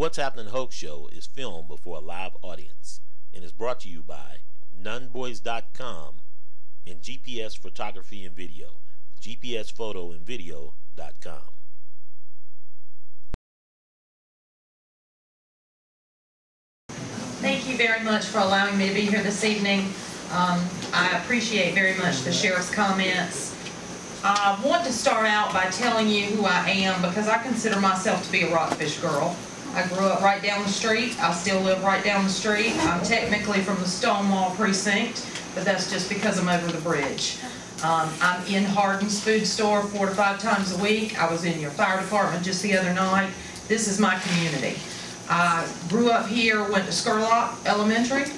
What's Happening Hoke show is filmed before a live audience and is brought to you by nunboys.com and GPS Photography and Video, gpsphotoandvideo.com. Thank you very much for allowing me to be here this evening. I appreciate very much the sheriff's comments. I want to start out by telling you who I am because I consider myself to be a Rockfish girl. I grew up right down the street. I still live right down the street. I'm technically from the Stonewall precinct, but that's just because I'm over the bridge. I'm in Hardin's food store 4 to 5 times a week. I was in your fire department just the other night. This is my community. I grew up here, went to Scurlock Elementary,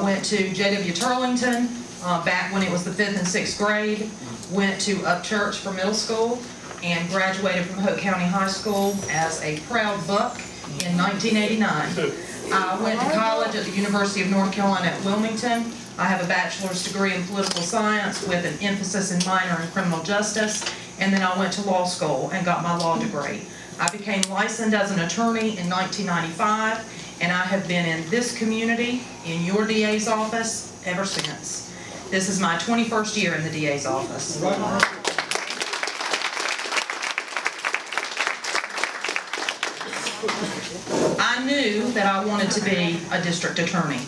went to J.W. Turlington back when it was the 5th and 6th grade, went to Upchurch for middle school, and graduated from Hoke County High School as a proud buck in 1989. I went to college at the University of North Carolina at Wilmington. I have a bachelor's degree in political science with an emphasis in minor in criminal justice, and then I went to law school and got my law degree. I became licensed as an attorney in 1995, and I have been in this community, in your DA's office, ever since. This is my 21st year in the DA's office. I knew that I wanted to be a district attorney.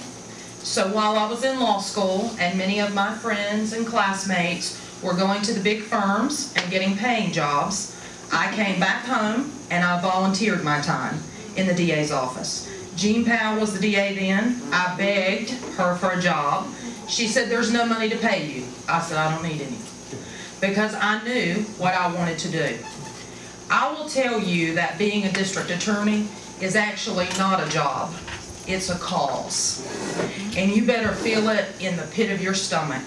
So while I was in law school, and many of my friends and classmates were going to the big firms and getting paying jobs, I came back home and I volunteered my time in the DA's office. Jean Powell was the DA then. I begged her for a job. She said, "There's no money to pay you." I said, "I don't need any," because I knew what I wanted to do. I will tell you that being a district attorney is actually not a job. It's a cause. And you better feel it in the pit of your stomach,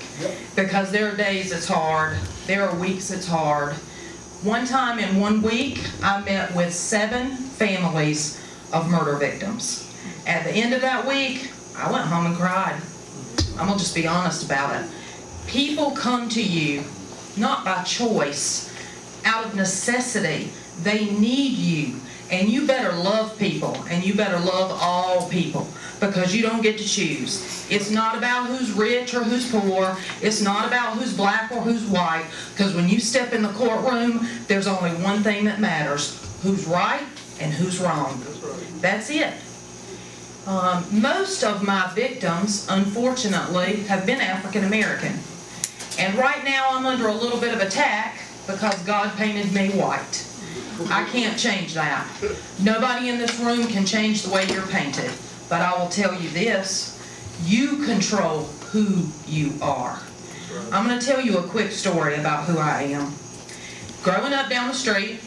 because there are days it's hard. There are weeks it's hard. One time in 1 week, I met with 7 families of murder victims. At the end of that week, I went home and cried. I'm going to just be honest about it. People come to you not by choice, out of necessity. They need you. And you better love people, and you better love all people, because you don't get to choose. It's not about who's rich or who's poor. It's not about who's black or who's white, because when you step in the courtroom, there's only one thing that matters: who's right and who's wrong. That's it. Most of my victims, unfortunately, have been African American. And right now I'm under a little bit of attack because God painted me white. I can't change that. Nobody in this room can change the way you're painted. But I will tell you this: you control who you are. I'm going to tell you a quick story about who I am. Growing up down the street,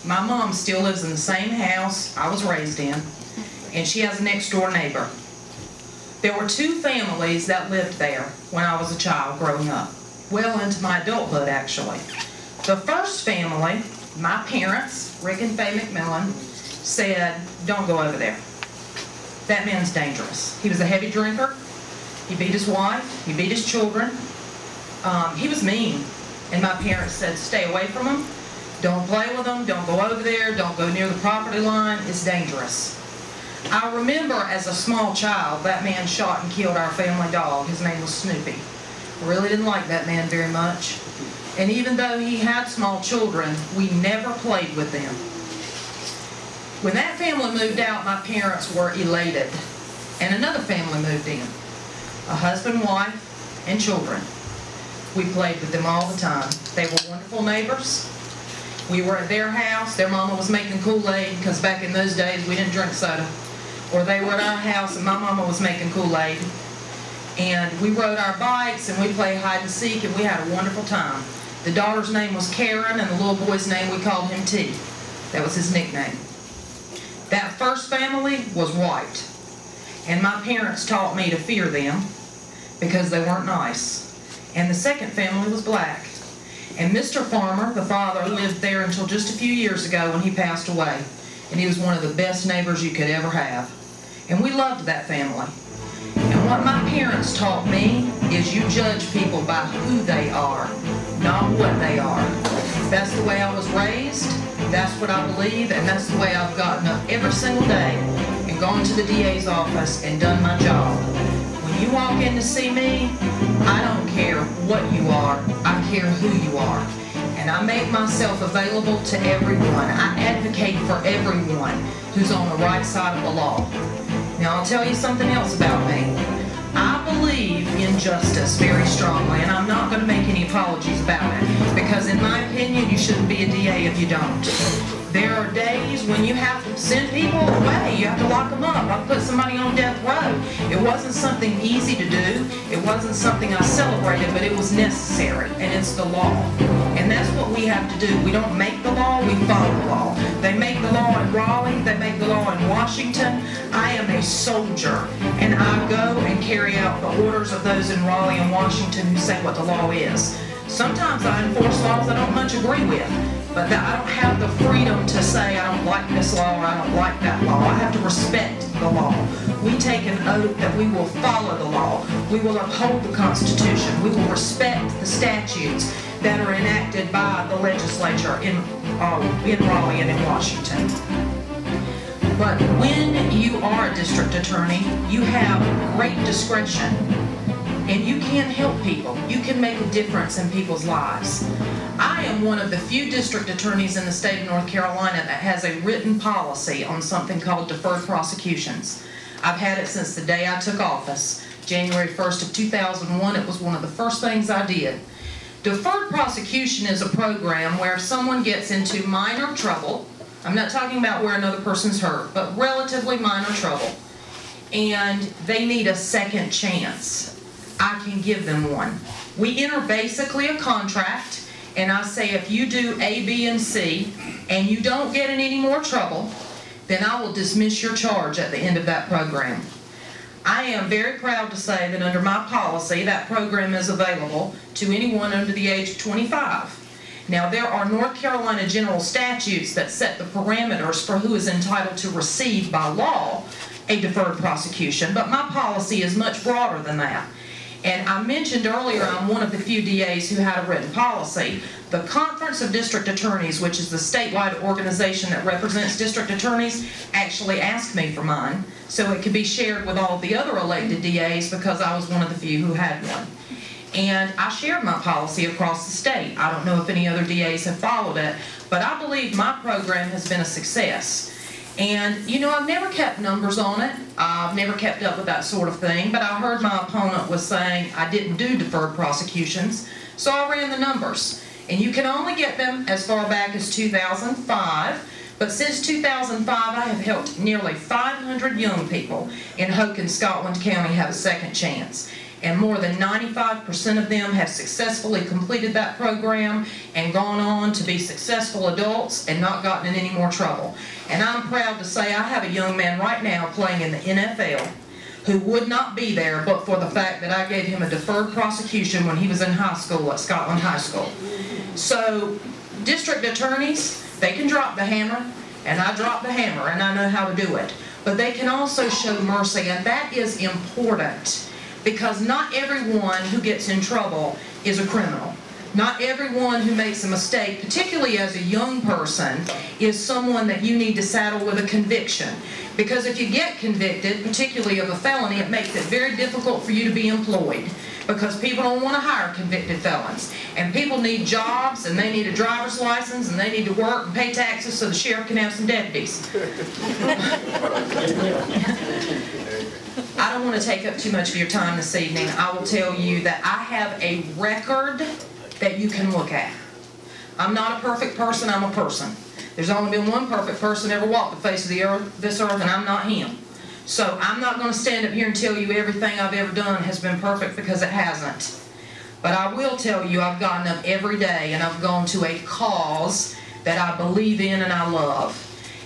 my mom still lives in the same house I was raised in, and she has a next door neighbor. There were 2 families that lived there when I was a child growing up, well into my adulthood actually. The first family, my parents, Rick and Faye McMillan, said, "Don't go over there. That man's dangerous. He was a heavy drinker. He beat his wife. He beat his children. He was mean." And my parents said, "Stay away from him. Don't play with him. Don't go over there. Don't go near the property line. It's dangerous." I remember as a small child, that man shot and killed our family dog. His name was Snoopy. I really didn't like that man very much. And even though he had small children, we never played with them. When that family moved out, my parents were elated. And another family moved in. A husband, wife, and children. We played with them all the time. They were wonderful neighbors. We were at their house. Their mama was making Kool-Aid, because back in those days we didn't drink soda. Or they were at our house and my mama was making Kool-Aid. And we rode our bikes and we played hide and seek, and we had a wonderful time. The daughter's name was Karen, and the little boy's name, we called him T. That was his nickname. That first family was white, and my parents taught me to fear them because they weren't nice. And the second family was black. And Mr. Farmer, the father, lived there until just a few years ago when he passed away. And he was one of the best neighbors you could ever have. And we loved that family. And what my parents taught me is you judge people by who they are, not what they are. That's the way I was raised. That's what I believe, and that's the way I've gotten up every single day and gone to the DA's office and done my job. When you walk in to see me, I don't care what you are, I care who you are. And I make myself available to everyone. I advocate for everyone who's on the right side of the law. Now I'll tell you something else about me. I believe in justice very strongly, and I'm not going to make any apologies about it, because in my opinion, you shouldn't be a DA if you don't. There are days when you have to send people away. You have to lock them up. I've put somebody on death row. It wasn't something easy to do. It wasn't something I celebrated, but it was necessary, and it's the law. And that's what we have to do. We don't make the law, we follow the law. They make the law in Raleigh, they make the law in Washington. I am a soldier, and I go and carry out the orders of those in Raleigh and Washington who say what the law is. Sometimes I enforce laws I don't much agree with, but I don't have the freedom to say I don't like this law or I don't like that law. I have to respect the law. We take an oath that we will follow the law. We will uphold the Constitution. We will respect the statutes that are enacted by the legislature in Raleigh and in Washington. But when you are a district attorney, you have great discretion, and you can help people. You can make a difference in people's lives. I am one of the few district attorneys in the state of North Carolina that has a written policy on something called deferred prosecutions. I've had it since the day I took office, January 1st of 2001. It was one of the first things I did. Deferred prosecution is a program where if someone gets into minor trouble, I'm not talking about where another person's hurt, but relatively minor trouble, and they need a second chance, I can give them one. We enter basically a contract, and I say if you do A, B, and C, and you don't get in any more trouble, then I will dismiss your charge at the end of that program. I am very proud to say that under my policy, that program is available to anyone under the age of 25. Now, there are North Carolina general statutes that set the parameters for who is entitled to receive by law a deferred prosecution, but my policy is much broader than that. And I mentioned earlier I'm one of the few DAs who had a written policy. The Conference of District Attorneys, which is the statewide organization that represents district attorneys, actually asked me for mine so it could be shared with all the other elected DAs because I was one of the few who had one. And I shared my policy across the state. I don't know if any other DAs have followed it, but I believe my program has been a success. And, you know, I've never kept numbers on it. I've never kept up with that sort of thing, but I heard my opponent was saying I didn't do deferred prosecutions, so I ran the numbers. And you can only get them as far back as 2005, but since 2005 I have helped nearly 500 young people in Hoke and Scotland County have a second chance. And more than 95% of them have successfully completed that program and gone on to be successful adults and not gotten in any more trouble. And I'm proud to say I have a young man right now playing in the NFL who would not be there but for the fact that I gave him a deferred prosecution when he was in high school at Scotland High School. So district attorneys, they can drop the hammer, and I drop the hammer, and I know how to do it. But they can also show mercy, and that is important. Because not everyone who gets in trouble is a criminal. Not everyone who makes a mistake, particularly as a young person, is someone that you need to saddle with a conviction. Because if you get convicted, particularly of a felony, it makes it very difficult for you to be employed. Because people don't want to hire convicted felons. And people need jobs, and they need a driver's license, and they need to work and pay taxes so the sheriff can have some deputies. I don't want to take up too much of your time this evening. I will tell you that I have a record that you can look at. I'm not a perfect person, I'm a person. There's only been one perfect person ever walked the face of the earth, this earth, and I'm not him. So I'm not going to stand up here and tell you everything I've ever done has been perfect, because it hasn't. But I will tell you I've gotten up every day and I've gone to a cause that I believe in and I love.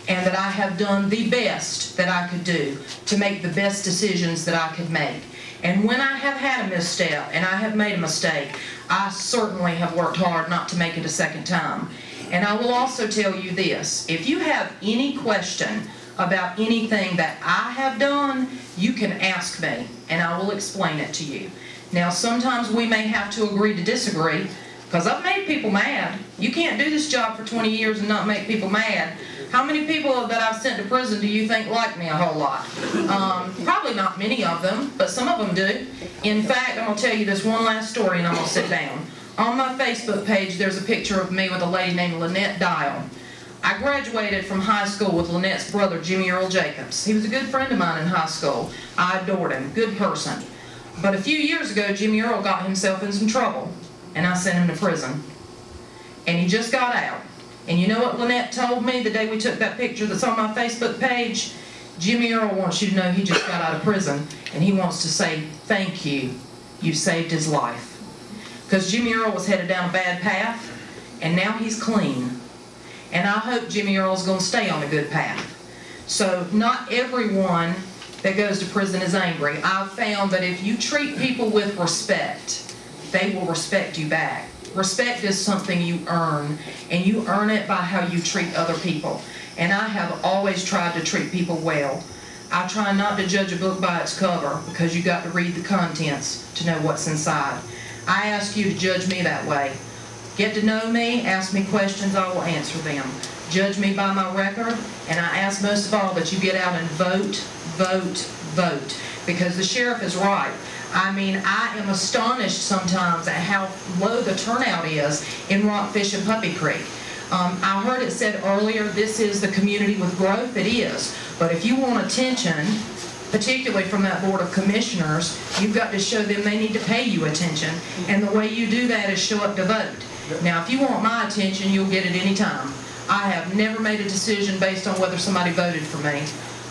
And that I have done the best that I could do to make the best decisions that I could make. And when I have had a misstep and I have made a mistake, I certainly have worked hard not to make it a second time. And I will also tell you this, if you have any question about anything that I have done, you can ask me and I will explain it to you. Now sometimes we may have to agree to disagree, Because I've made people mad. You can't do this job for 20 years and not make people mad. How many people that I've sent to prison do you think like me a whole lot? Probably not many of them, but some of them do. In fact, I'm going to tell you this one last story and I'm going to sit down. On my Facebook page, there's a picture of me with a lady named Lynette Dial. I graduated from high school with Lynette's brother, Jimmy Earl Jacobs. He was a good friend of mine in high school. I adored him, good person. But a few years ago, Jimmy Earl got himself in some trouble, and I sent him to prison. And he just got out. And you know what Lynette told me the day we took that picture that's on my Facebook page? Jimmy Earl wants you to know he just got out of prison, and he wants to say, thank you. You saved his life. Because Jimmy Earl was headed down a bad path, and now he's clean. And I hope Jimmy Earl's going to stay on a good path. So not everyone that goes to prison is angry. I've found that if you treat people with respect, they will respect you back. Respect is something you earn, and you earn it by how you treat other people. And I have always tried to treat people well. I try not to judge a book by its cover, because you got to read the contents to know what's inside. I ask you to judge me that way. Get to know me, ask me questions, I will answer them. Judge me by my record, and I ask most of all that you get out and vote, vote, vote. Because the sheriff is right. I mean, I am astonished sometimes at how low the turnout is in Rockfish and Puppy Creek. I heard it said earlier, this is the community with growth. It is. But if you want attention, particularly from that Board of Commissioners, you've got to show them they need to pay you attention. And the way you do that is show up to vote. Now, if you want my attention, you'll get it any time. I have never made a decision based on whether somebody voted for me.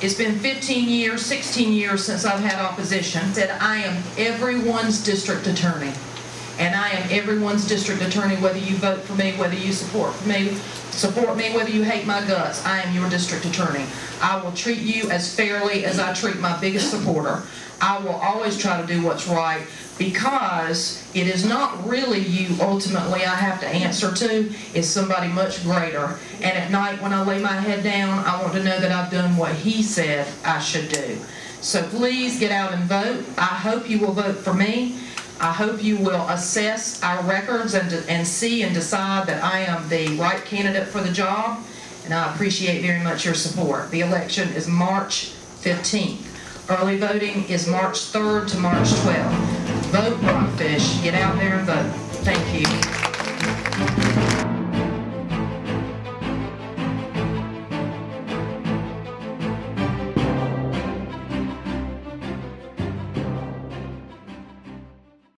It's been 15 years, 16 years since I've had opposition. Said I am everyone's district attorney. And I am everyone's district attorney, whether you vote for me, whether you support me, whether you hate my guts. I am your district attorney. I will treat you as fairly as I treat my biggest supporter. I will always try to do what's right, because it is not really you ultimately I have to answer to, it's somebody much greater. And at night when I lay my head down, I want to know that I've done what he said I should do. So please get out and vote. I hope you will vote for me. I hope you will assess our records and see and decide that I am the right candidate for the job. And I appreciate very much your support. The election is March 15th. Early voting is March 3rd to March 12th. Vote Rockfish. Get out there and vote. Thank you.